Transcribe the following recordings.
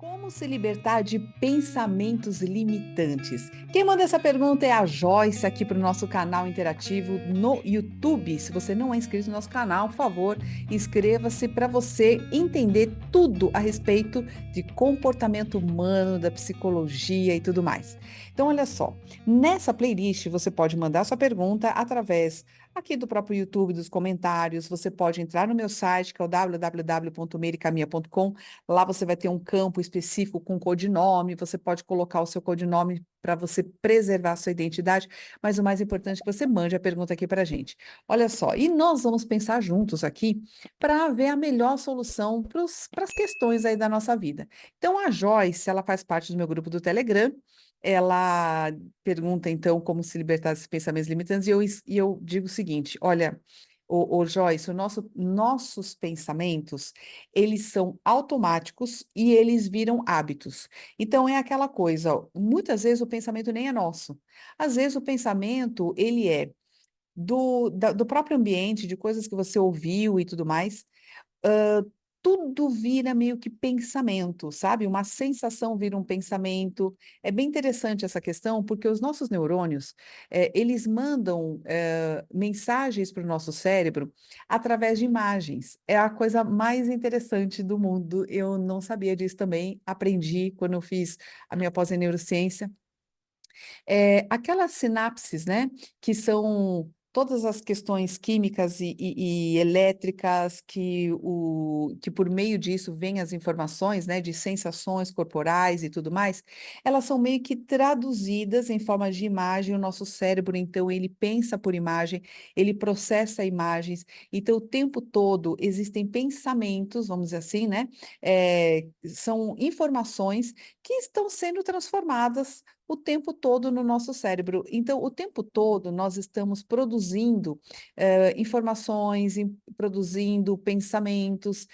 Como se libertar de pensamentos limitantes? Quem manda essa pergunta é a Joyce, aqui para o nosso canal interativo no YouTube. Se você não é inscrito no nosso canal, por favor, inscreva-se para você entender tudo a respeito de comportamento humano, da psicologia e tudo mais. Então, olha só, nessa playlist você pode mandar sua pergunta através aqui do próprio YouTube, dos comentários. Você pode entrar no meu site, que é o www.mericaminha.com. Lá você vai ter um campo específico com codinome, você pode colocar o seu codinome para você preservar a sua identidade, mas o mais importante é que você mande a pergunta aqui para a gente. Olha só, e nós vamos pensar juntos aqui para ver a melhor solução para as questões aí da nossa vida. Então, a Joyce, ela faz parte do meu grupo do Telegram. Ela pergunta, então, como se libertar desses pensamentos limitantes, e eu digo o seguinte: olha, Joyce, nossos pensamentos, eles são automáticos e eles viram hábitos. Então, é aquela coisa, ó, muitas vezes o pensamento nem é nosso. Às vezes o pensamento, ele é do próprio ambiente, de coisas que você ouviu e tudo mais. Tudo vira meio que pensamento, sabe? Uma sensação vira um pensamento. É bem interessante essa questão, porque os nossos neurônios, eles mandam, mensagens para o nosso cérebro através de imagens. É a coisa mais interessante do mundo. Eu não sabia disso também, aprendi quando eu fiz a minha pós em neurociência. Aquelas sinapses, né, que são todas as questões químicas e elétricas que por meio disso vêm as informações, né, de sensações corporais e tudo mais, elas são meio que traduzidas em forma de imagem. O nosso cérebro, então, ele pensa por imagem, ele processa imagens. Então, o tempo todo existem pensamentos, vamos dizer assim, né, são informações que estão sendo transformadas o tempo todo no nosso cérebro. Então, o tempo todo nós estamos produzindo informações, produzindo pensamentos,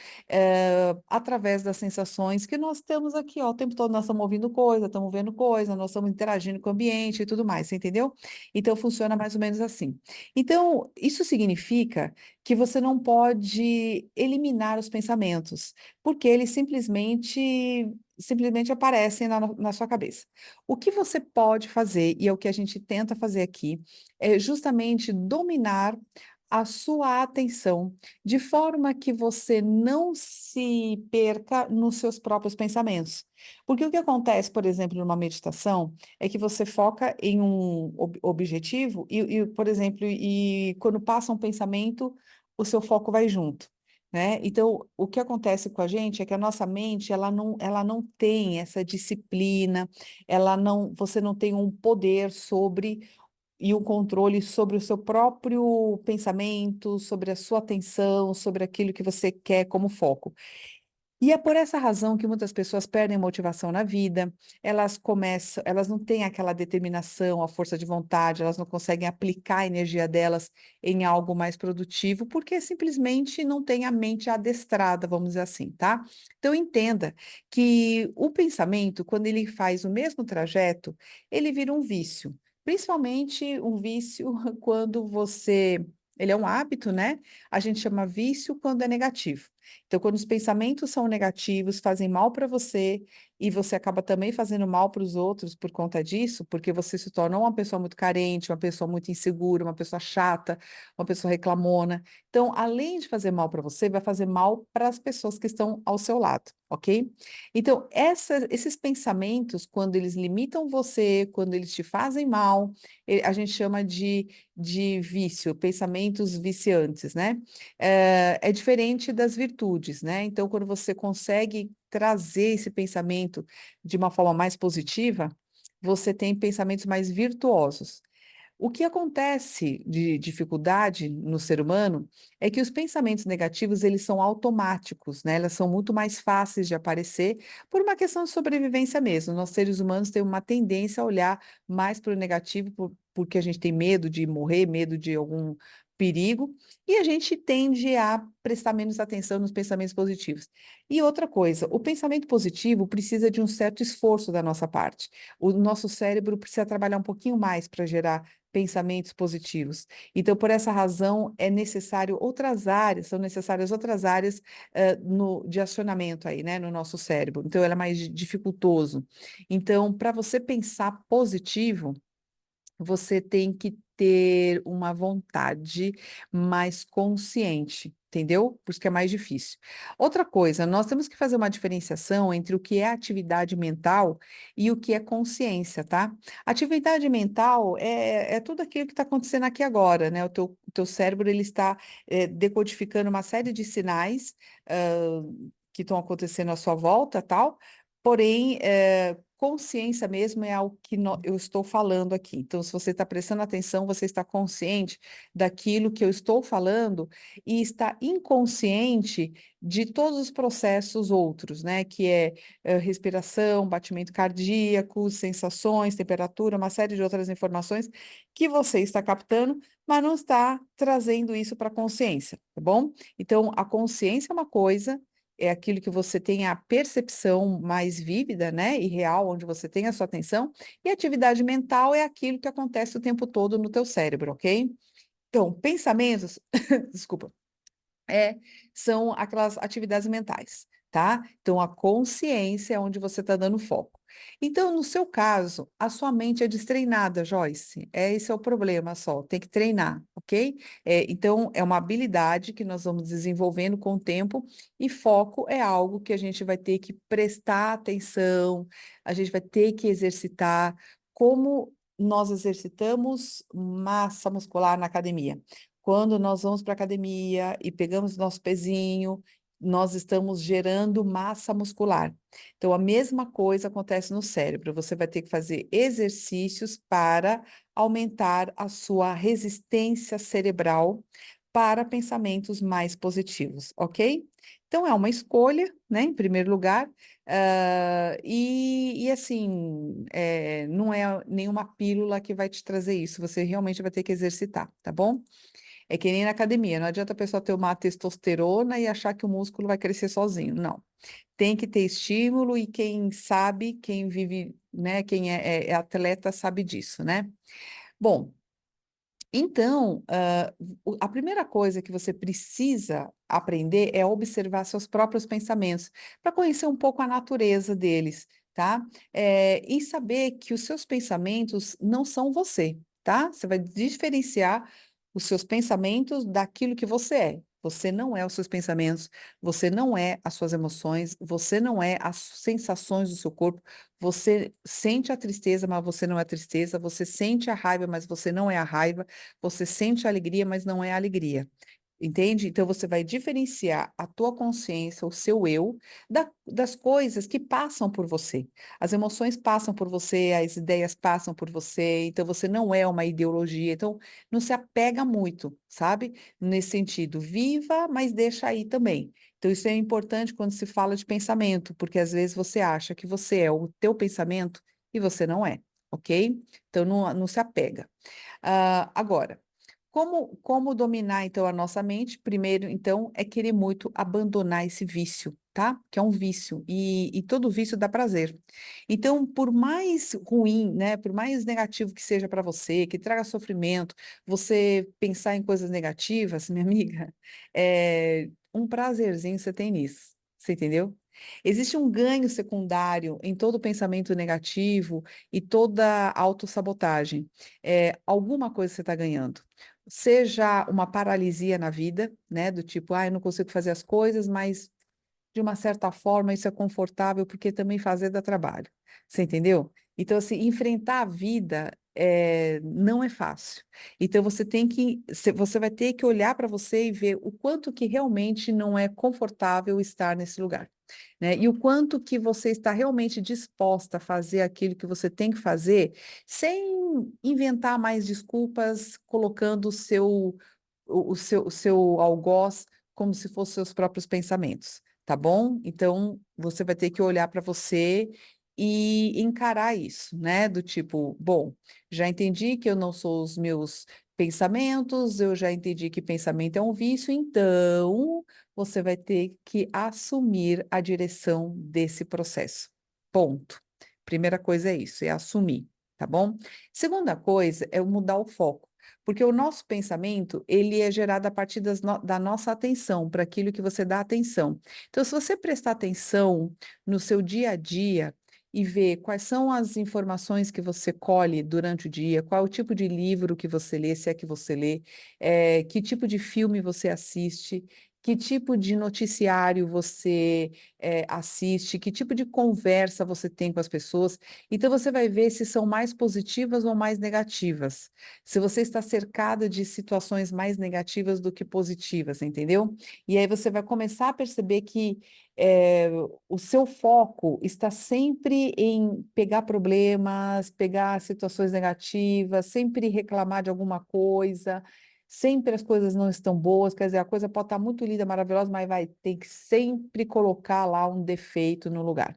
através das sensações que nós temos aqui, ó, o tempo todo nós estamos ouvindo coisa, estamos vendo coisa, nós estamos interagindo com o ambiente e tudo mais, você entendeu? Então, funciona mais ou menos assim. Então, isso significa que você não pode eliminar os pensamentos, porque eles simplesmente aparecem na sua cabeça. O que você pode fazer, e é o que a gente tenta fazer aqui, é justamente dominar a sua atenção, de forma que você não se perca nos seus próprios pensamentos. Porque o que acontece, por exemplo, numa meditação, é que você foca em um objetivo por exemplo, e quando passa um pensamento, o seu foco vai junto. Né? Então, o que acontece com a gente é que a nossa mente, ela não tem essa disciplina, você não tem um poder sobre e um controle sobre o seu próprio pensamento, sobre a sua atenção, sobre aquilo que você quer como foco. E é por essa razão que muitas pessoas perdem motivação na vida, elas não têm aquela determinação, a força de vontade, elas não conseguem aplicar a energia delas em algo mais produtivo, porque simplesmente não têm a mente adestrada, vamos dizer assim, tá? Então entenda que o pensamento, quando ele faz o mesmo trajeto, ele vira um vício. Principalmente um vício quando você. Ele é um hábito, né? A gente chama vício quando é negativo. Então, quando os pensamentos são negativos, fazem mal para você e você acaba também fazendo mal para os outros por conta disso, porque você se torna uma pessoa muito carente, uma pessoa muito insegura, uma pessoa chata, uma pessoa reclamona. Então, além de fazer mal para você, vai fazer mal para as pessoas que estão ao seu lado, ok? Então, esses pensamentos, quando eles limitam você, quando eles te fazem mal, a gente chama de vício, pensamentos viciantes, né? É diferente das virtudes, né? Então, quando você consegue trazer esse pensamento de uma forma mais positiva, você tem pensamentos mais virtuosos. O que acontece de dificuldade no ser humano é que os pensamentos negativos, eles são automáticos, né? Elas são muito mais fáceis de aparecer por uma questão de sobrevivência mesmo. Nós, seres humanos, temos uma tendência a olhar mais para o negativo porque a gente tem medo de morrer, medo de algum perigo, e a gente tende a prestar menos atenção nos pensamentos positivos. E outra coisa, o pensamento positivo precisa de um certo esforço da nossa parte. O nosso cérebro precisa trabalhar um pouquinho mais para gerar pensamentos positivos. Então, por essa razão, é necessário outras áreas, são necessárias outras áreas de acionamento aí, né, no nosso cérebro. Então, ele é mais dificultoso. Então, para você pensar positivo, você tem que ter uma vontade mais consciente, entendeu? Por isso que é mais difícil. Outra coisa, nós temos que fazer uma diferenciação entre o que é atividade mental e o que é consciência, tá? Atividade mental é tudo aquilo que está acontecendo aqui agora, né? O teu cérebro ele está decodificando uma série de sinais ah, que estão acontecendo à sua volta, tal. Porém, consciência mesmo é algo que eu estou falando aqui. Então, se você está prestando atenção, você está consciente daquilo que eu estou falando e está inconsciente de todos os processos outros, né? Que é respiração, batimento cardíaco, sensações, temperatura, uma série de outras informações que você está captando, mas não está trazendo isso para a consciência, tá bom? Então, a consciência é uma coisa, é aquilo que você tem a percepção mais vívida, né, e real, onde você tem a sua atenção, e atividade mental é aquilo que acontece o tempo todo no teu cérebro, ok? Então, pensamentos, desculpa, é, são aquelas atividades mentais, tá? Então, a consciência é onde você está dando foco. Então, no seu caso, a sua mente é destreinada, Joyce. Esse é o problema só, tem que treinar, ok? Então, é uma habilidade que nós vamos desenvolvendo com o tempo, e foco é algo que a gente vai ter que prestar atenção, a gente vai ter que exercitar, como nós exercitamos massa muscular na academia. Quando nós vamos para a academia e pegamos nosso pezinho, nós estamos gerando massa muscular. Então, a mesma coisa acontece no cérebro. Você vai ter que fazer exercícios para aumentar a sua resistência cerebral para pensamentos mais positivos, ok? Então, é uma escolha, né, em primeiro lugar, e assim, não é nenhuma pílula que vai te trazer isso, você realmente vai ter que exercitar, tá bom? É que nem na academia, não adianta a pessoa ter uma testosterona e achar que o músculo vai crescer sozinho. Não. Tem que ter estímulo e quem sabe, quem vive, né, quem é atleta sabe disso, né? Bom, então, a primeira coisa que você precisa aprender é observar seus próprios pensamentos, para conhecer um pouco a natureza deles, tá? E saber que os seus pensamentos não são você, tá? Você vai diferenciar os seus pensamentos daquilo que você é. Você não é os seus pensamentos, você não é as suas emoções, você não é as sensações do seu corpo, você sente a tristeza, mas você não é a tristeza, você sente a raiva, mas você não é a raiva. Você sente alegria, mas não é alegria. Entende? Então você vai diferenciar a tua consciência, o seu eu, das coisas que passam por você. As emoções passam por você, as ideias passam por você, então você não é uma ideologia. Então não se apega muito, sabe? Nesse sentido, viva, mas deixa aí também. Então isso é importante quando se fala de pensamento, porque às vezes você acha que você é o teu pensamento e você não é, ok? Então não se apega. Agora, como dominar, então, a nossa mente? Primeiro, então, é querer muito abandonar esse vício, tá? Que é um vício, e todo vício dá prazer. Então, por mais ruim, né, por mais negativo que seja para você, que traga sofrimento, você pensar em coisas negativas, minha amiga, um prazerzinho você tem nisso, você entendeu? Existe um ganho secundário em todo pensamento negativo e toda autossabotagem. Alguma coisa você está ganhando. Seja uma paralisia na vida, né? Do tipo, eu não consigo fazer as coisas, mas de uma certa forma isso é confortável, porque também fazer dá trabalho. Você entendeu? Então, assim, enfrentar a vida não é fácil. Então, você vai ter que olhar para você e ver o quanto que realmente não é confortável estar nesse lugar, né? E o quanto que você está realmente disposta a fazer aquilo que você tem que fazer, sem inventar mais desculpas, colocando o seu algoz como se fossem seus próprios pensamentos, tá bom? Então, você vai ter que olhar para você e encarar isso, né? Do tipo, bom, já entendi que eu não sou os meus pensamentos, eu já entendi que pensamento é um vício, então você vai ter que assumir a direção desse processo. Ponto. Primeira coisa é isso, é assumir, tá bom? Segunda coisa é mudar o foco, porque o nosso pensamento, ele é gerado a partir da nossa atenção, para aquilo que você dá atenção. Então, se você prestar atenção no seu dia a dia, e ver quais são as informações que você colhe durante o dia, qual é o tipo de livro que você lê, se é que você lê, que tipo de filme você assiste, que tipo de noticiário você assiste, que tipo de conversa você tem com as pessoas. Então, você vai ver se são mais positivas ou mais negativas. Se você está cercada de situações mais negativas do que positivas, entendeu? E aí você vai começar a perceber que eh, o seu foco está sempre em pegar problemas, pegar situações negativas, sempre reclamar de alguma coisa, sempre as coisas não estão boas, quer dizer, a coisa pode estar muito linda, maravilhosa, mas vai ter que sempre colocar lá um defeito no lugar.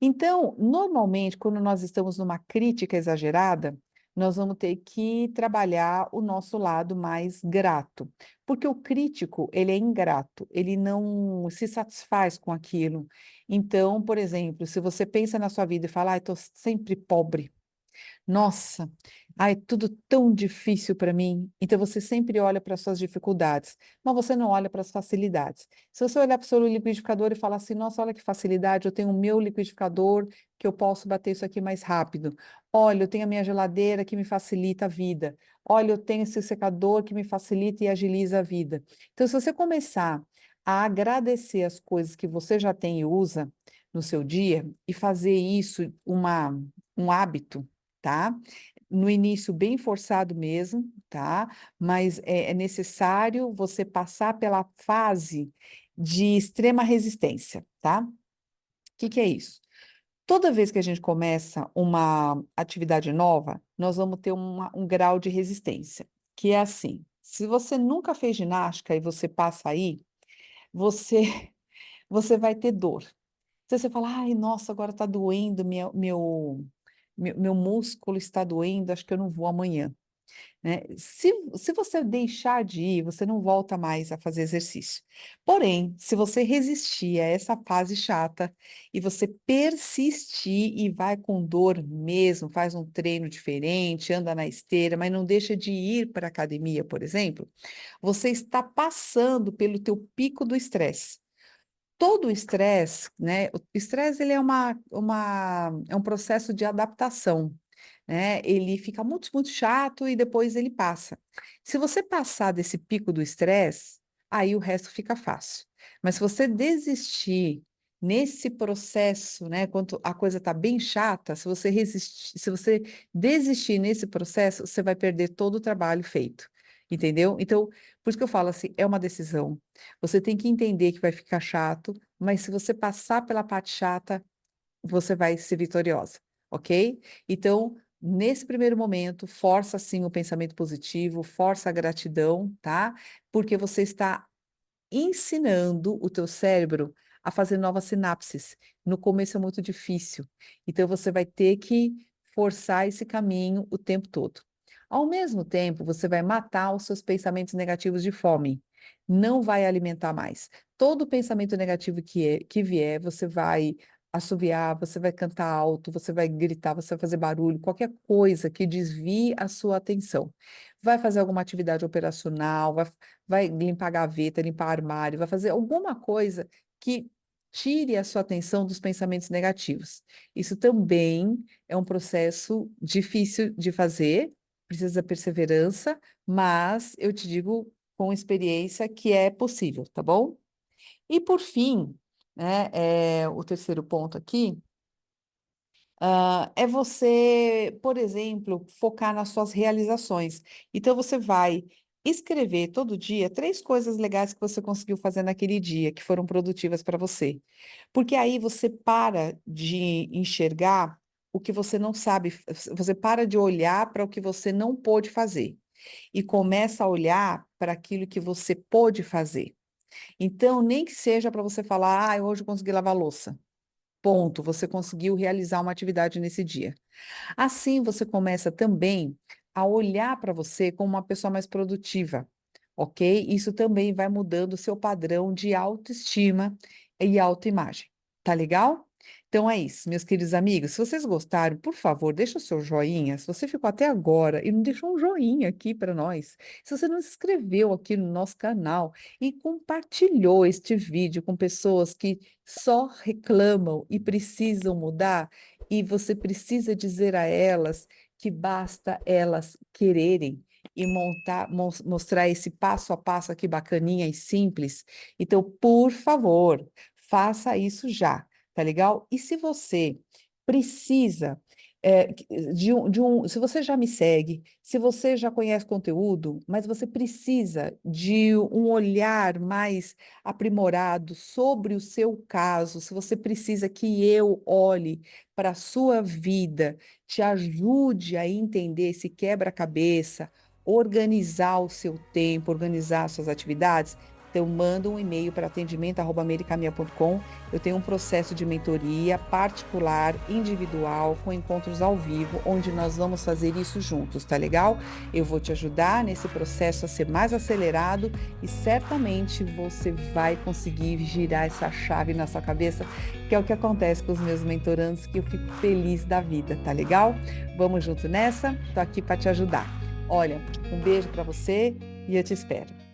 Então, normalmente, quando nós estamos numa crítica exagerada, nós vamos ter que trabalhar o nosso lado mais grato, porque o crítico, ele é ingrato, ele não se satisfaz com aquilo. Então, por exemplo, se você pensa na sua vida e fala, ai, estou sempre pobre, nossa, ai, tudo tão difícil para mim. Então você sempre olha para as suas dificuldades, mas você não olha para as facilidades. Se você olhar para o seu liquidificador e falar assim, nossa, olha que facilidade, eu tenho o meu liquidificador que eu posso bater isso aqui mais rápido. Olha, eu tenho a minha geladeira que me facilita a vida. Olha, eu tenho esse secador que me facilita e agiliza a vida. Então, se você começar a agradecer as coisas que você já tem e usa no seu dia e fazer isso um hábito, tá? No início, bem forçado mesmo, tá? Mas é necessário você passar pela fase de extrema resistência, tá? O que é isso? Toda vez que a gente começa uma atividade nova, nós vamos ter um grau de resistência, que é assim: se você nunca fez ginástica e você passa aí, você, você vai ter dor. Então você fala, ai, nossa, agora está doendo, meu músculo está doendo, acho que eu não vou amanhã, né? Se você deixar de ir, você não volta mais a fazer exercício. Porém, se você resistir a essa fase chata e você persistir e vai com dor mesmo, faz um treino diferente, anda na esteira, mas não deixa de ir para a academia, por exemplo, você está passando pelo teu pico do estresse. Todo o estresse, né? O estresse ele é é um processo de adaptação, né? Ele fica muito, muito chato e depois ele passa. Se você passar desse pico do estresse, aí o resto fica fácil. Mas se você desistir nesse processo, né? Quando a coisa está bem chata, se você resistir, se você desistir nesse processo, você vai perder todo o trabalho feito. Entendeu? Então, por isso que eu falo assim, é uma decisão. Você tem que entender que vai ficar chato, mas se você passar pela parte chata, você vai ser vitoriosa, ok? Então, nesse primeiro momento, força sim o pensamento positivo, força a gratidão, tá? Porque você está ensinando o teu cérebro a fazer novas sinapses. No começo é muito difícil, então você vai ter que forçar esse caminho o tempo todo. Ao mesmo tempo, você vai matar os seus pensamentos negativos de fome. Não vai alimentar mais. Todo pensamento negativo que vier, você vai assoviar, você vai cantar alto, você vai gritar, você vai fazer barulho, qualquer coisa que desvie a sua atenção. Vai fazer alguma atividade operacional, vai limpar a gaveta, limpar armário, vai fazer alguma coisa que tire a sua atenção dos pensamentos negativos. Isso também é um processo difícil de fazer, precisa de perseverança, mas eu te digo com experiência que é possível, tá bom? E por fim, né, o terceiro ponto aqui é você, por exemplo, focar nas suas realizações. Então, você vai escrever todo dia 3 coisas legais que você conseguiu fazer naquele dia, que foram produtivas para você. Porque aí você para de enxergar o que você não sabe, você para de olhar para o que você não pôde fazer e começa a olhar para aquilo que você pôde fazer. Então, nem que seja para você falar, ah, hoje eu consegui lavar a louça. Ponto, você conseguiu realizar uma atividade nesse dia. Assim, você começa também a olhar para você como uma pessoa mais produtiva, ok? Isso também vai mudando o seu padrão de autoestima e autoimagem. Tá legal? Então é isso, meus queridos amigos. Se vocês gostaram, por favor, deixa o seu joinha. Se você ficou até agora e não deixou um joinha aqui para nós, se você não se inscreveu aqui no nosso canal e compartilhou este vídeo com pessoas que só reclamam e precisam mudar, e você precisa dizer a elas que basta elas quererem e mostrar esse passo a passo aqui bacaninha e simples. Então, por favor, faça isso já, tá legal? E se você precisa se você já me segue, se você já conhece conteúdo, mas você precisa de um olhar mais aprimorado sobre o seu caso, se você precisa que eu olhe para a sua vida, te ajude a entender esse quebra-cabeça, organizar o seu tempo, organizar as suas atividades, então manda um e-mail para atendimento@americaminha.com. Eu tenho um processo de mentoria particular, individual, com encontros ao vivo, onde nós vamos fazer isso juntos, tá legal? Eu vou te ajudar nesse processo a ser mais acelerado e certamente você vai conseguir girar essa chave na sua cabeça, que é o que acontece com os meus mentorandos, que eu fico feliz da vida, tá legal? Vamos junto nessa? Tô aqui para te ajudar. Olha, um beijo para você e eu te espero.